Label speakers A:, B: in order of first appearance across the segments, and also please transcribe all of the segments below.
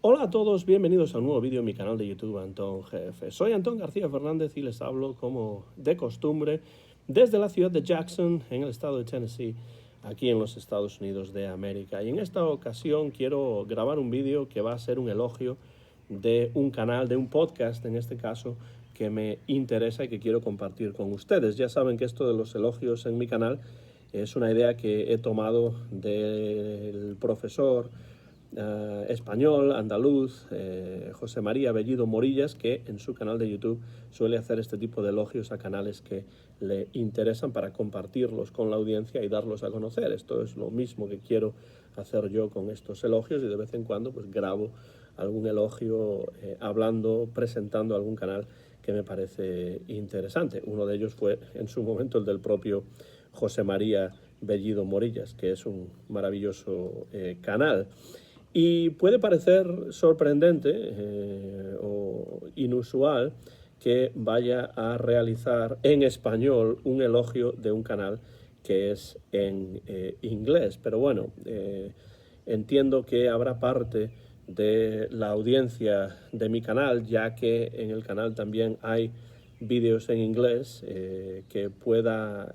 A: Hola a todos, bienvenidos a un nuevo vídeo en mi canal de YouTube Antón GF. Soy Antón García Fernández y les hablo como de costumbre desde la ciudad de Jackson, en el estado de Tennessee, aquí en los Estados Unidos de América. Y en esta ocasión quiero grabar un vídeo que va a ser un elogio de un canal, de un podcast en este caso, que me interesa y que quiero compartir con ustedes. Ya saben que esto de los elogios en mi canal es una idea que he tomado del profesor español, andaluz, José María Bellido Morillas, que en su canal de YouTube suele hacer este tipo de elogios a canales que le interesan para compartirlos con la audiencia y darlos a conocer. Esto es lo mismo que quiero hacer yo con estos elogios y de vez en cuando pues grabo algún elogio hablando, presentando algún canal que me parece interesante. Uno de ellos fue en su momento el del propio José María Bellido Morillas, que es un maravilloso canal. Y puede parecer sorprendente o inusual que vaya a realizar en español un elogio de un canal que es en inglés. Pero bueno, entiendo que habrá parte de la audiencia de mi canal, ya que en el canal también hay vídeos en inglés que pueda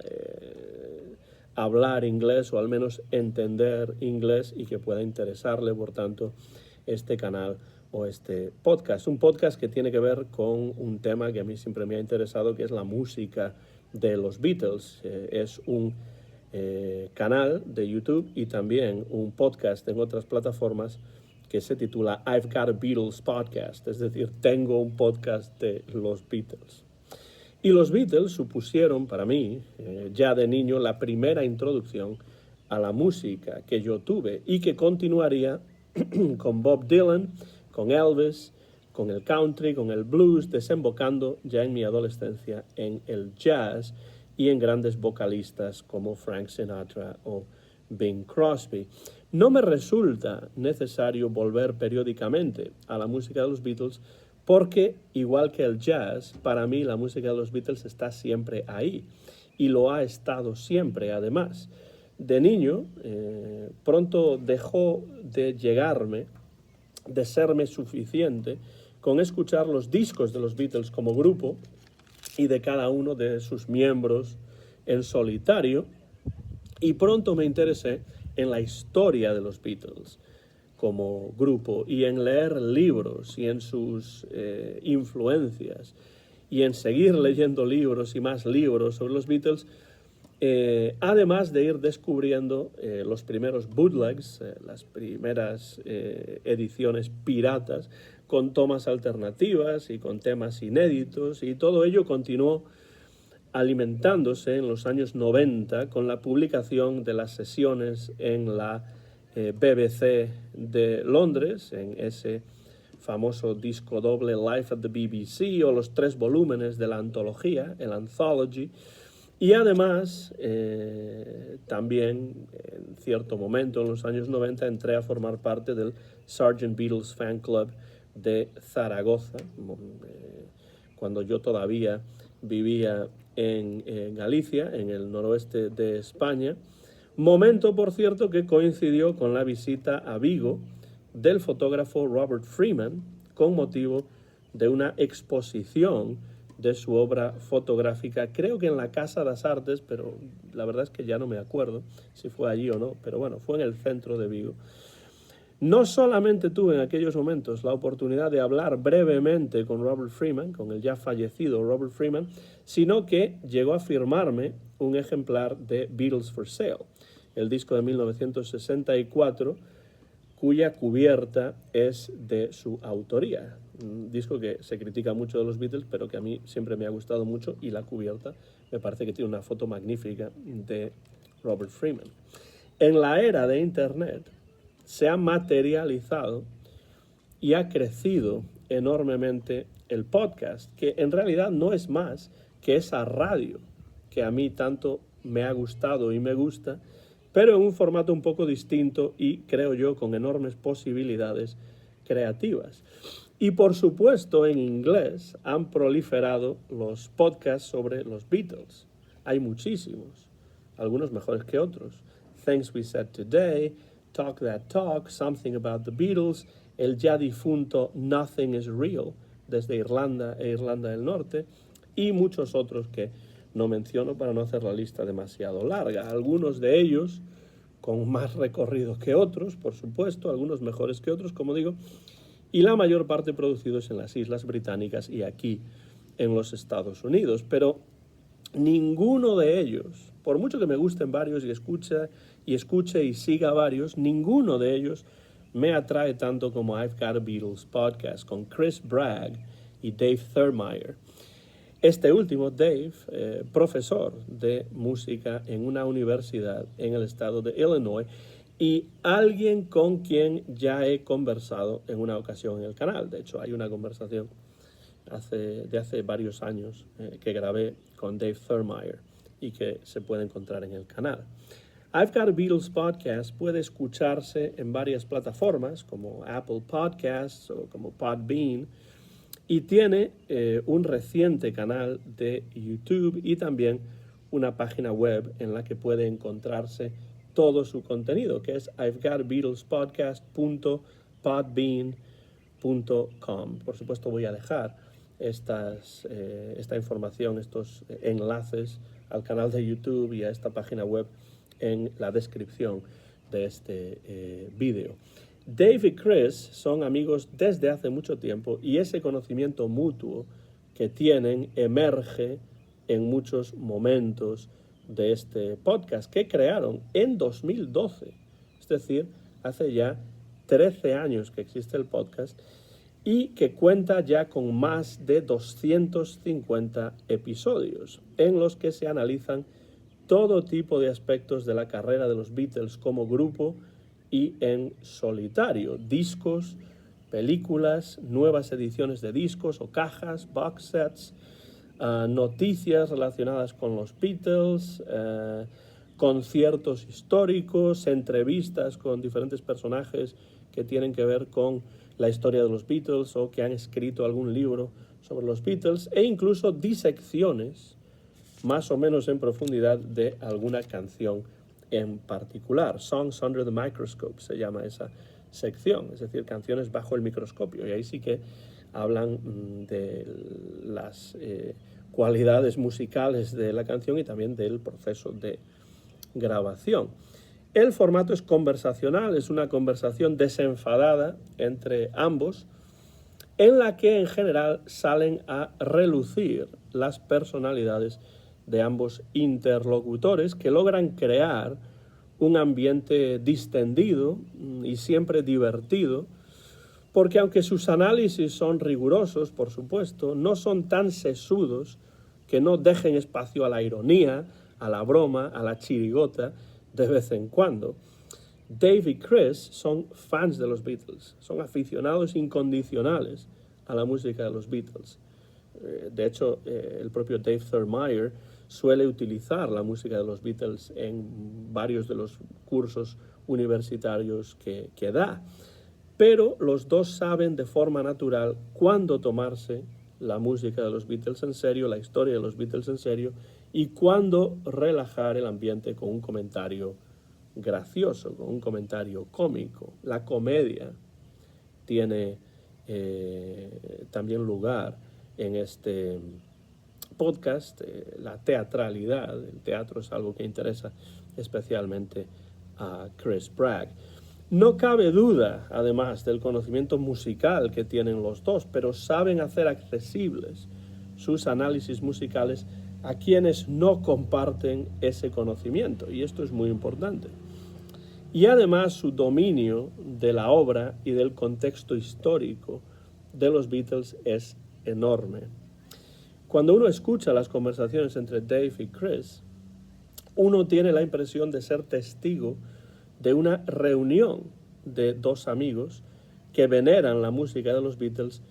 A: hablar inglés o al menos entender inglés y que pueda interesarle, por tanto, este canal o este podcast. Un podcast que tiene que ver con un tema que a mí siempre me ha interesado, que es la música de los Beatles. Es un canal de YouTube y también un podcast en otras plataformas que se titula I've Got a Beatles Podcast, es decir, tengo un podcast de los Beatles. Y los Beatles supusieron para mí, ya de niño, la primera introducción a la música que yo tuve y que continuaría con Bob Dylan, con Elvis, con el country, con el blues, desembocando ya en mi adolescencia en el jazz y en grandes vocalistas como Frank Sinatra o Bing Crosby. No me resulta necesario volver periódicamente a la música de los Beatles porque, igual que el jazz, para mí la música de los Beatles está siempre ahí y lo ha estado siempre, además. De niño, pronto dejó de llegarme, de serme suficiente con escuchar los discos de los Beatles como grupo y de cada uno de sus miembros en solitario, y pronto me interesé en la historia de los Beatles como grupo y en leer libros y en sus influencias y en seguir leyendo libros y más libros sobre los Beatles, además de ir descubriendo los primeros bootlegs, las primeras ediciones piratas con tomas alternativas y con temas inéditos, y todo ello continuó alimentándose en los años 90 con la publicación de las sesiones en la BBC de Londres, en ese famoso disco doble Life at the BBC, o los 3 volúmenes de la antología, el Anthology. Y además, también en cierto momento, en los años 90, entré a formar parte del Sgt. Beatles Fan Club de Zaragoza, cuando yo todavía vivía en Galicia, en el noroeste de España. Momento, por cierto, que coincidió con la visita a Vigo del fotógrafo Robert Freeman con motivo de una exposición de su obra fotográfica, creo que en la Casa de las Artes, pero la verdad es que ya no me acuerdo si fue allí o no, pero bueno, fue en el centro de Vigo. No solamente tuve en aquellos momentos la oportunidad de hablar brevemente con Robert Freeman, con el ya fallecido Robert Freeman, sino que llegó a firmarme un ejemplar de Beatles for Sale, el disco de 1964, cuya cubierta es de su autoría. Un disco que se critica mucho de los Beatles, pero que a mí siempre me ha gustado mucho, y la cubierta me parece que tiene una foto magnífica de Robert Freeman. En la era de Internet se ha materializado y ha crecido enormemente el podcast, que en realidad no es más que esa radio que a mí tanto me ha gustado y me gusta, pero en un formato un poco distinto y, creo yo, con enormes posibilidades creativas. Y por supuesto, en inglés han proliferado los podcasts sobre los Beatles. Hay muchísimos, algunos mejores que otros. Things We Said Today, Talk That Talk, Something About the Beatles, el ya difunto Nothing is Real, desde Irlanda e Irlanda del Norte, y muchos otros que no menciono para no hacer la lista demasiado larga. Algunos de ellos con más recorrido que otros, por supuesto, algunos mejores que otros, como digo, y la mayor parte producidos en las Islas Británicas y aquí en los Estados Unidos. Pero ninguno de ellos, por mucho que me gusten varios y escuche y siga varios, ninguno de ellos me atrae tanto como I've Got a Beatles Podcast con Chris Bragg y Dave Thurmeyer. Este último, Dave, profesor de música en una universidad en el estado de Illinois y alguien con quien ya he conversado en una ocasión en el canal. De hecho, hay una conversación de hace varios años que grabé con Dave Thurmeyer y que se puede encontrar en el canal. I've Got a Beatles Podcast puede escucharse en varias plataformas como Apple Podcasts o como Podbean, y tiene un reciente canal de YouTube y también una página web en la que puede encontrarse todo su contenido, que es ivegotbeatlespodcast.podbean.com. Por supuesto voy a dejar esta información, estos enlaces al canal de YouTube y a esta página web en la descripción de este vídeo. Dave y Chris son amigos desde hace mucho tiempo y ese conocimiento mutuo que tienen emerge en muchos momentos de este podcast que crearon en 2012. Es decir, hace ya 13 años que existe el podcast y que cuenta ya con más de 250 episodios en los que se analizan todo tipo de aspectos de la carrera de los Beatles como grupo y en solitario, discos, películas, nuevas ediciones de discos o cajas, box sets, noticias relacionadas con los Beatles, conciertos históricos, entrevistas con diferentes personajes que tienen que ver con la historia de los Beatles o que han escrito algún libro sobre los Beatles, e incluso disecciones más o menos en profundidad de alguna canción en particular. Songs Under the Microscope se llama esa sección, es decir, canciones bajo el microscopio, y ahí sí que hablan de las cualidades musicales de la canción y también del proceso de grabación. El formato es conversacional, es una conversación desenfadada entre ambos, en la que en general salen a relucir las personalidades de ambos interlocutores, que logran crear un ambiente distendido y siempre divertido, porque aunque sus análisis son rigurosos, por supuesto, no son tan sesudos que no dejen espacio a la ironía, a la broma, a la chirigota de vez en cuando. Dave y Chris son fans de los Beatles, son aficionados incondicionales a la música de los Beatles. De hecho, el propio Dave Thurmeyer suele utilizar la música de los Beatles en varios de los cursos universitarios que da. Pero los dos saben de forma natural cuándo tomarse la música de los Beatles en serio, la historia de los Beatles en serio, y cuándo relajar el ambiente con un comentario gracioso, con un comentario cómico. La comedia tiene también lugar en este podcast. La teatralidad, el teatro es algo que interesa especialmente a Chris Bragg. No cabe duda, además, del conocimiento musical que tienen los dos, pero saben hacer accesibles sus análisis musicales a quienes no comparten ese conocimiento, y esto es muy importante. Y además su dominio de la obra y del contexto histórico de los Beatles es enorme. Cuando uno escucha las conversaciones entre Dave y Chris, uno tiene la impresión de ser testigo de una reunión de dos amigos que veneran la música de los Beatles,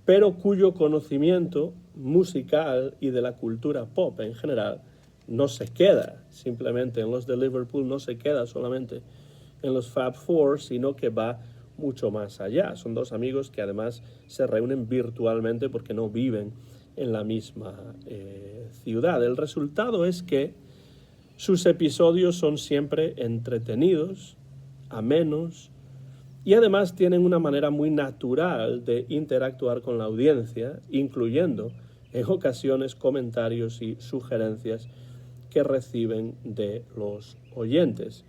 A: pero cuyo conocimiento musical y de la cultura pop en general no se queda simplemente en los de Liverpool, no se queda solamente en los Fab Four, sino que va mucho más allá. Son dos amigos que además se reúnen virtualmente porque no viven en la misma ciudad. El resultado es que sus episodios son siempre entretenidos, amenos Y además tienen una manera muy natural de interactuar con la audiencia, incluyendo en ocasiones comentarios y sugerencias que reciben de los oyentes.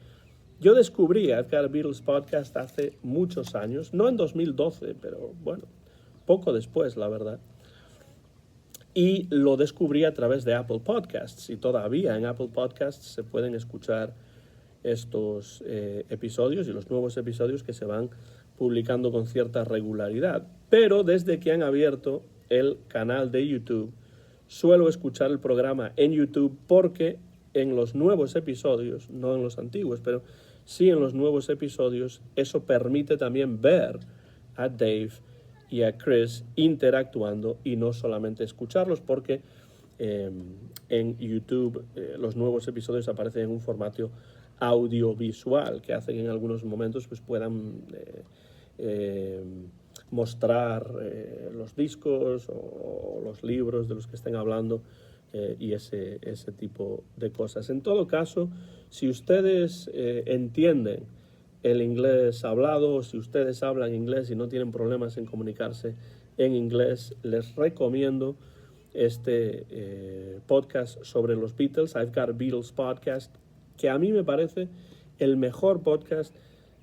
A: Yo descubrí I've Got a Beatles Podcast hace muchos años, no en 2012, pero bueno, poco después, la verdad. Y lo descubrí a través de Apple Podcasts, y todavía en Apple Podcasts se pueden escuchar estos episodios y los nuevos episodios que se van publicando con cierta regularidad. Pero desde que han abierto el canal de YouTube, suelo escuchar el programa en YouTube porque en los nuevos episodios, no en los antiguos, pero sí en los nuevos episodios, eso permite también ver a Dave y a Chris interactuando y no solamente escucharlos, porque en YouTube los nuevos episodios aparecen en un formato audiovisual que hacen en algunos momentos pues puedan mostrar los discos o los libros de los que estén hablando y ese tipo de cosas. En todo caso, si ustedes entienden el inglés hablado, o si ustedes hablan inglés y no tienen problemas en comunicarse en inglés, les recomiendo este podcast sobre los Beatles, I've Got a Beatles Podcast, que a mí me parece el mejor podcast,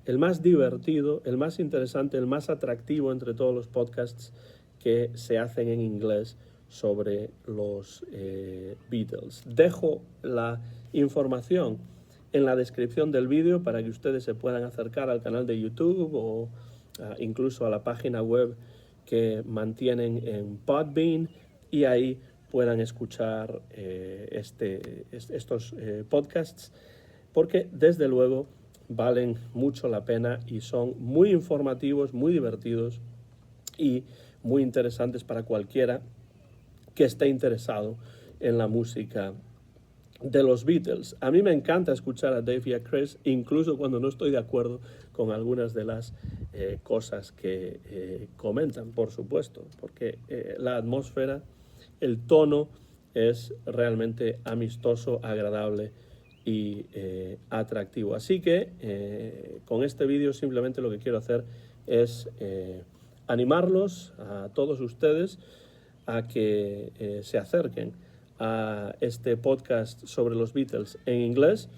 A: el más divertido, el más interesante, el más atractivo entre todos los podcasts que se hacen en inglés sobre los Beatles. Dejo la información en la descripción del vídeo para que ustedes se puedan acercar al canal de YouTube o incluso a la página web que mantienen en Podbean y ahí puedan escuchar estos podcasts, porque desde luego valen mucho la pena y son muy informativos, muy divertidos y muy interesantes para cualquiera que esté interesado en la música de los Beatles. A mí me encanta escuchar a Dave y a Chris, incluso cuando no estoy de acuerdo con algunas de las cosas que comentan, por supuesto, porque la atmósfera, el tono es realmente amistoso, agradable y atractivo. Así que con este vídeo simplemente lo que quiero hacer es animarlos a todos ustedes a que se acerquen a este podcast sobre los Beatles en inglés,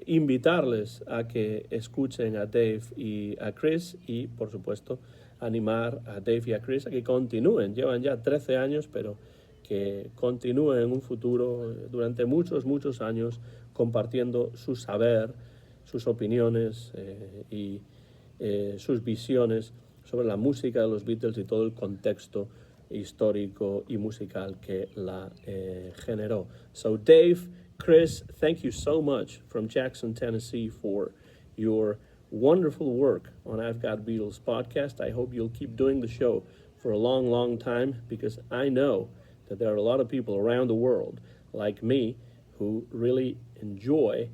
A: invitarles a que escuchen a Dave y a Chris y, por supuesto, animar a Dave y a Chris a que continúen. Llevan ya 13 años, pero que continúen en un futuro durante muchos, muchos años compartiendo su saber, sus opiniones y sus visiones sobre la música de los Beatles y todo el contexto histórico y musical que la generó. So Dave, Chris, thank you so much from Jackson, Tennessee for your wonderful work on I've Got Beatles podcast. I hope you'll keep doing the show for a long, long time, because I know that there are a lot of people around the world like me who really enjoy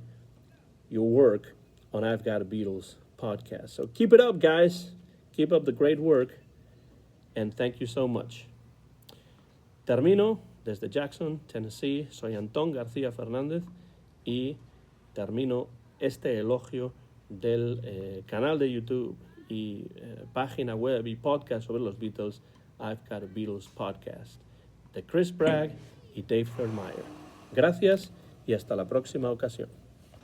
A: your work on I've Got a Beatles podcast. So keep it up, guys. Keep up the great work. And thank you so much. Termino desde Jackson, Tennessee. Soy Antón García Fernández y termino este elogio del canal de YouTube y página web y podcast sobre los Beatles, I've Got a Beatles Podcast, de Chris Bragg y Dave Thurmeyer. Gracias y hasta la próxima ocasión.